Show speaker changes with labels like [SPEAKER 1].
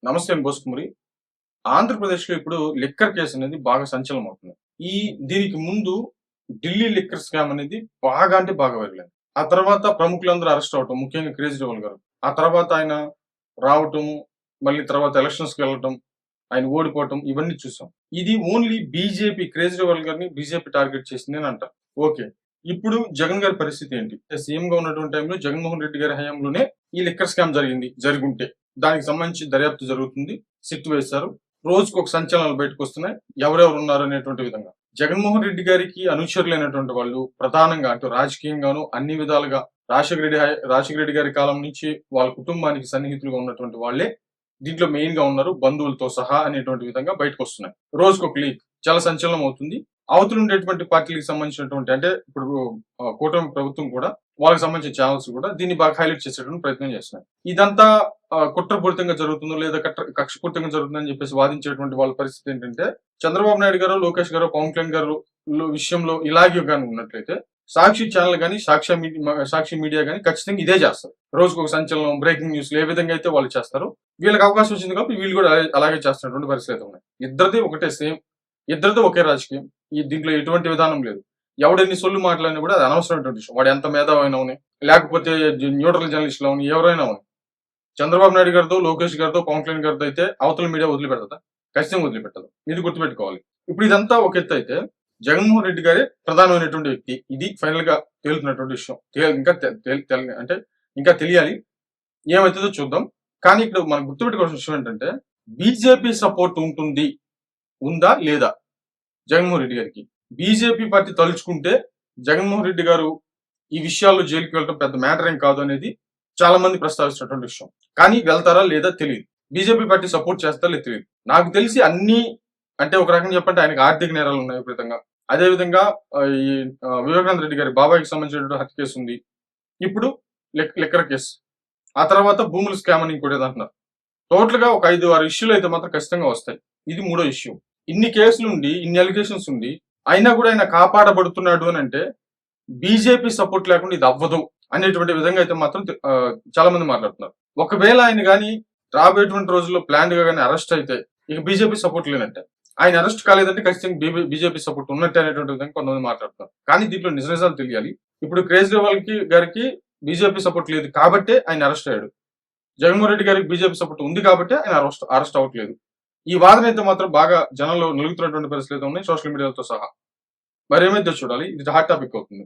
[SPEAKER 1] నమస్తే అండి బోసుకుమరి. ఆంధ్రప్రదేశ్‌లో ఇప్పుడు లిక్కర్ కేసు అనేది బాగా సంచలనం అవుతుంది. ఈ దీనికి ముందు ఢిల్లీ లిక్కర్ స్కామ్ అనేది బాగా అంటే బాగా వైరల్ అయింది. ఆ తర్వాత ప్రముఖులందరూ అరెస్ట్ అవ్వటం, ముఖ్యంగా కేజ్రీవాల్ గారు. ఆ తర్వాత ఆయన రావటం, మళ్ళీ తర్వాత ఎలక్షన్స్‌కెళ్ళటం, ఆయన ఓడిపోవటం ఇవన్నీ చూసాం. ఇది ఓన్లీ బీజేపీ కేజ్రీవాల్ గారిని బీజేపీ టార్గెట్ చేసింది అని అంటారు. ఓకే. ఇప్పుడు జగన్ గారి పరిస్థితి ఏంటి? సీఎంగా ఉన్నటువంటి టైంలో జగన్మోహన్ రెడ్డి గారి హయాంలోనే ఈ లిక్కర్ స్కామ్ జరిగుంటే దానికి సంబంధించి దర్యాప్తు జరుగుతుంది. సిట్ వేశారు. రోజుకు ఒక సంచలనాలు బయటకొస్తున్నాయి. ఎవరెవరు ఉన్నారు అనేటువంటి విధంగా. జగన్మోహన్ రెడ్డి గారికి అనుచరులైనటువంటి వాళ్ళు ప్రధానంగా అటు రాజకీయంగాను అన్ని విధాలుగా రాజశేఖర రెడ్డి గారి కాలం నుంచి వాళ్ళ కుటుంబానికి సన్నిహితులుగా ఉన్నటువంటి వాళ్ళే దీంట్లో మెయిన్ గా ఉన్నారు, బంధువులతో సహా అనేటువంటి విధంగా బయటకొస్తున్నాయి. రోజుకొక లీక్ చాలా సంచలనం అవుతుంది. అవతల ఉండేటువంటి పార్టీలకు సంబంధించినటువంటి అంటే ఇప్పుడు కూటమి ప్రభుత్వం కూడా వాళ్ళకి సంబంధించిన ఛానల్స్ కూడా దీన్ని బాగా హైలైట్ చేసేటువంటి ప్రయత్నం చేస్తున్నాయి. ఇదంతా కుట్రపూరితంగా జరుగుతుందో లేదా కక్షపూరితంగా జరుగుతుందని చెప్పేసి వాదించేటువంటి వాళ్ళ పరిస్థితి ఏంటంటే చంద్రబాబు నాయుడు గారు, లోకేష్ గారు, పవన్ కళ్యాణ్ గారు విషయంలో ఇలాగే కానీ ఉన్నట్లయితే సాక్షి ఛానల్ కానీ సాక్షి మీడియా కానీ ఖచ్చితంగా ఇదే చేస్తారు. రోజుకు ఒక సంచలనం, బ్రేకింగ్ న్యూస్ ఏ విధంగా అయితే వాళ్ళు చేస్తారు, వీళ్ళకి అవకాశం వచ్చింది కాబట్టి వీళ్ళు కూడా అలాగే చేస్తున్నటువంటి పరిస్థితి ఉన్నాయి. ఇద్దరిది ఒకటే సేమ్, ఇద్దరిది ఒకే రాజకీయం. దీంట్లో ఎటువంటి విధానం లేదు. ఎవడెన్ని సొల్లు మాట్లాడినా కూడా అది అనవసరమైనటువంటి విషయం. వాడు ఎంత మేధావైనా అవుని, లేకపోతే న్యూట్రల్ జర్నలిస్టులు అవుని, ఎవరైనా అవుని. చంద్రబాబు నాయుడు గారితో, లోకేష్ గారితో, పవన్ కళ్యాణ్ గారితో అయితే అవతల మీడియా వదిలిపెడతా? ఖచ్చితంగా వదిలిపెట్టదు. ఇది గుర్తుపెట్టుకోవాలి. ఇప్పుడు ఇదంతా ఒక ఎత్తు అయితే జగన్మోహన్ రెడ్డి గారే ప్రధానమైనటువంటి వ్యక్తి. ఇది ఫైనల్ గా తేలుతున్నటువంటి విషయం. అంటే ఇంకా తెలియాలి. ఏమవుతుందో చూద్దాం. కానీ ఇక్కడ మనం గుర్తుపెట్టుకోవాల్సిన విషయం ఏంటంటే బీజేపీ సపోర్ట్ ఉందా లేదా జగన్మోహన్ రెడ్డి గారికి? బీజేపీ పార్టీ తలుచుకుంటే జగన్మోహన్ రెడ్డి గారు ఈ విషయాల్లో జైలుకి వెళ్ళడం పెద్ద మ్యాటర్ ఏం కాదు అనేది చాలా మంది ప్రస్తావిస్తున్నటువంటి విషయం. కానీ వెళ్తారా లేదా తెలియదు. బీజేపీ పార్టీ సపోర్ట్ చేస్తారా లేదా తెలియదు. నాకు తెలిసి అన్ని అంటే ఒక రకంగా చెప్పంటే ఆయనకు ఆర్థిక నేరాలు ఉన్నాయి విపరీతంగా. అదేవిధంగా ఈ వివేకానంద రెడ్డి గారి బాబాయికి సంబంధించినటువంటి హత్య కేసు ఉంది. ఇప్పుడు లిక్కర్ కేసు. ఆ తర్వాత భూముల స్కామ్ అని ఇంకోటి అంటున్నారు. టోటల్ గా ఒక 5-6 ఇష్యూలు అయితే మాత్రం ఖచ్చితంగా వస్తాయి. ఇది మూడో ఇష్యూ. ఇన్ని కేసులు ఉండి, ఇన్ని అలిగేషన్స్ ఉండి, అయినా కూడా ఆయన కాపాడబడుతున్నాడు అని అంటే బీజేపీ సపోర్ట్ లేకుండా ఇది అవ్వదు అనేటువంటి విధంగా అయితే మాత్రం చాలా మంది మాట్లాడుతున్నారు. ఒకవేళ ఆయన కానీ రాబోయేటువంటి రోజుల్లో ప్లాన్ గా కానీ అరెస్ట్ అయితే ఇక బీజేపీ సపోర్ట్ లేనంటే, ఆయన అరెస్ట్ కాలేదంటే ఖచ్చితంగా బీజేపీ సపోర్ట్ ఉన్నట్టే అనేటువంటి విధంగా కొంతమంది మాట్లాడుతున్నారు. కానీ దీంట్లో నిజాలు తెలియాలి. ఇప్పుడు కేజ్రీవాల్ గారికి బీజేపీ సపోర్ట్ లేదు కాబట్టే ఆయన అరెస్ట్ అయ్యాడు. జగన్మోహన్ రెడ్డి గారికి బీజేపీ సపోర్ట్ ఉంది కాబట్టి ఆయన అరెస్ట్ అవ్వట్లేదు. ఈ వాదన అయితే మాత్రం బాగా జనంలో నిలుగుతున్నటువంటి పరిస్థితులు ఉన్నాయి, సోషల్ మీడియాతో సహా. మరి ఏమైతే చూడాలి. ఇది హాట్ టాపిక్ అవుతుంది.